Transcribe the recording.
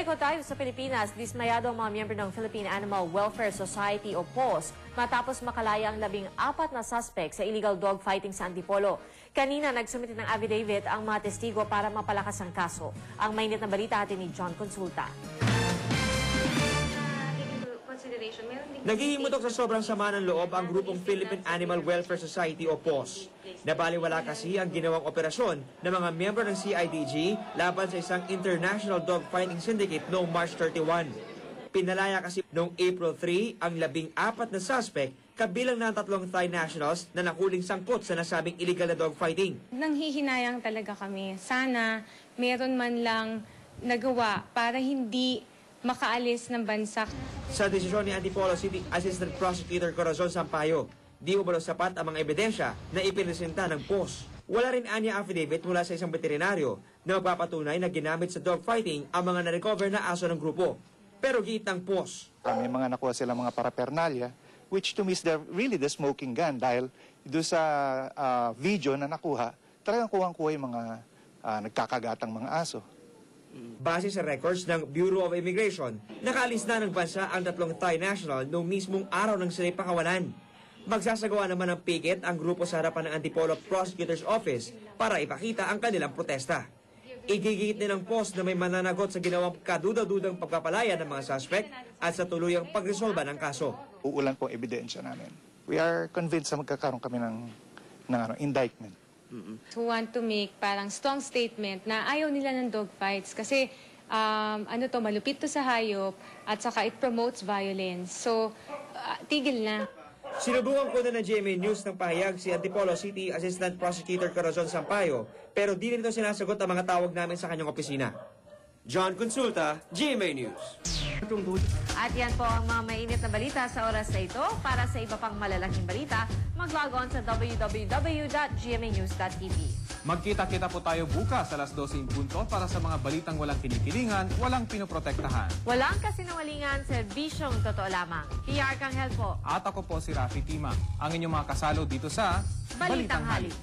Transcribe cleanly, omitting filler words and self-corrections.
Balik ko tayo sa Pilipinas, dismayado ang mga miyembro ng Philippine Animal Welfare Society o PAWS matapos makalaya ang 14 na suspect sa illegal dog fighting sa Antipolo. Kanina nagsumite ng affidavit ang mga testigo para mapalakas ang kaso. Ang mainit na balita atin ni John Consulta. Naghihimutok sa sobrang sama ng loob ang grupong Philippine Animal Welfare Society o PAWS. Nabaliwala kasi ang ginawang operasyon ng mga miyembro ng CIDG laban sa isang international dog fighting syndicate noong March 31. Pinalaya kasi noong April 3 ang 14 na suspect kabilang ng 3 Thai nationals na nakuling sangkot sa nasabing illegal na dog fighting. Nanghihinayang talaga kami. Sana meron man lang nagawa para hindi makaalis ng bansa. Sa desisyon ni Antipolo City Assistant Prosecutor Corazon Sampaio, di umano sapat ang mga ebidensya na ipinresenta ng PAWS. Wala rin anya affidavit mula sa isang veterinaryo na magpapatunay na ginamit sa dog fighting ang mga na-recover na aso ng grupo. Pero giit ng PAWS. May mga nakuha silang mga paraphernalia, which to me is really the smoking gun dahil doon sa video na nakuha, talagang kuhang-kuha yung mga nagkakagatang mga aso. Base sa records ng Bureau of Immigration, nakaalis na ng bansa ang 3 Thai national noong mismong araw ng sila'y pakawalan. Magsasagawa naman ng picket ang grupo sa harapan ng Antipolo Prosecutor's Office para ipakita ang kanilang protesta. Igigit din ng PAWS na may mananagot sa ginawang kaduda-dudang pagpapalaya ng mga suspect at sa tuluyang pagresolba ng kaso. Uulan po ang ebidensya namin. We are convinced na magkakaroon kami ng indictment. Who want to make parang strong statement na ayaw nila ng dog fights kasi malupit to sa hayop at saka it promotes violence. So, tigil na. Sinubukan ko na ng GMA News ng pahayag si Antipolo City Assistant Prosecutor Corazon Sampaio pero di nito sinasagot ang mga tawag namin sa kanyang opisina. John Consulta, GMA News. At yan po ang mga mainit na balita sa oras na ito. Para sa iba pang malalaking balita, mag-log on sa www.gmanews.tv. Magkita-kita po tayo bukas alas 12 punto para sa mga balitang walang kinikilingan, walang pinoprotektahan. Walang kasinungalingan, serbisyong totoo lamang. PR Kanghel po. At ako po si Rafi Tima, ang inyong mga kasalo dito sa Balitang Hali.